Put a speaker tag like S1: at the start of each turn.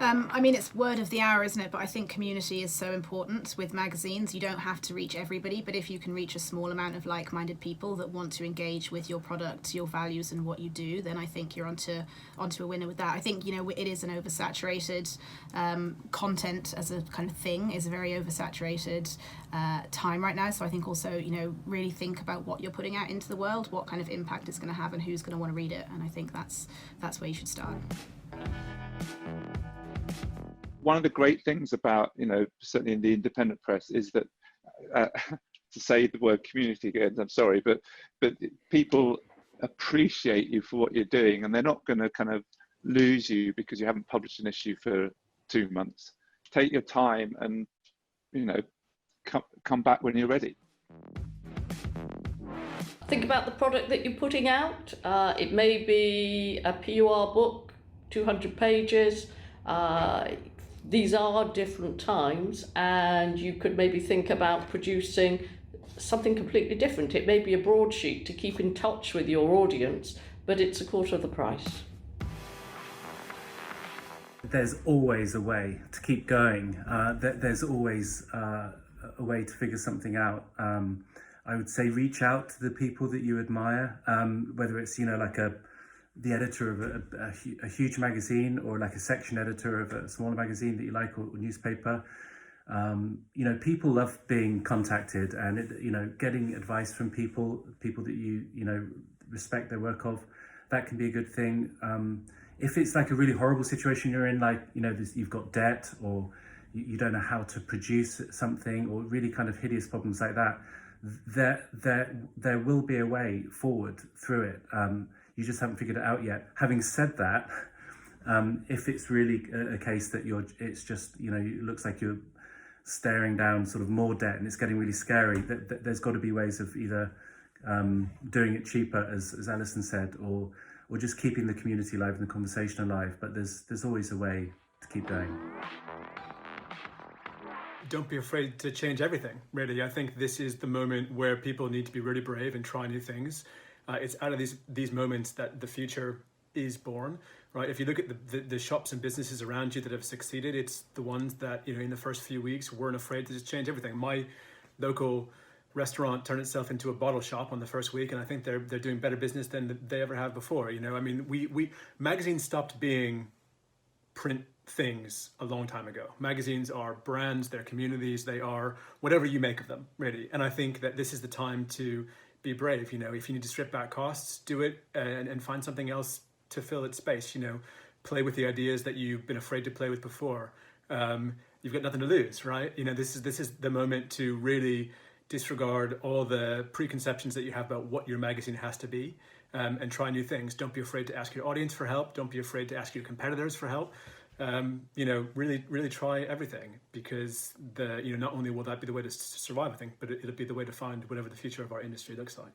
S1: I mean, it's word of the hour, isn't it? But I think community is so important with magazines. You don't have to reach everybody, but if you can reach a small amount of like-minded people that want to engage with your product, your values, and what you do, then I think you're onto a winner with that. I think, you know, it is an oversaturated content as a kind of thing is a very oversaturated time right now. So I think also, you know, really think about what you're putting out into the world, what kind of impact it's going to have, and who's going to want to read it. And I think that's where you should start.
S2: One of the great things about, you know, certainly in the independent press is that, to say the word community again, I'm sorry, but people appreciate you for what you're doing, and they're not going to kind of lose you because you haven't published an issue for 2 months. Take your time and, you know, come back when you're ready.
S3: Think about the product that you're putting out. It may be a PUR book, 200 pages. These are different times, and you could maybe think about producing something completely different. It may be a broadsheet to keep in touch with your audience, but it's a quarter of the price.
S4: There's always a way to keep going. There's always a way to figure something out. I would say reach out to the people that you admire, whether it's, you know, like the editor of a huge magazine, or like a section editor of a smaller magazine that you like, or newspaper. You know, people love being contacted, and you know, getting advice from people that you know respect their work of, that can be a good thing. If it's like a really horrible situation you're in, like, you know, you've got debt, or you don't know how to produce something, or really kind of hideous problems like that, there will be a way forward through it. You just haven't figured it out yet. Having said that, if it's really a case that it's just, you know, it looks like you're staring down sort of more debt and it's getting really scary, there's got to be ways of either doing it cheaper, as Alison said, or just keeping the community alive and the conversation alive. But there's always a way to keep going.
S5: Don't be afraid to change everything, really. I think this is the moment where people need to be really brave and try new things. It's out of these moments that the future is born, right? If you look at the shops and businesses around you that have succeeded, it's the ones that, you know, in the first few weeks weren't afraid to just change everything. My local restaurant turned itself into a bottle shop on the first week, and I think they're doing better business than they ever have before. You know, I mean, we magazines stopped being print things a long time ago. Magazines are brands, they're communities, they are whatever you make of them, really. And I think that this is the time to be brave. You know, if you need to strip back costs, do it, and find something else to fill its space. You know, play with the ideas that you've been afraid to play with before. You've got nothing to lose, right? You know, this is the moment to really disregard all the preconceptions that you have about what your magazine has to be, and try new things. Don't be afraid to ask your audience for help. Don't be afraid to ask your competitors for help. You know, really try everything, because you know, not only will that be the way to survive, I think, but it'll be the way to find whatever the future of our industry looks like.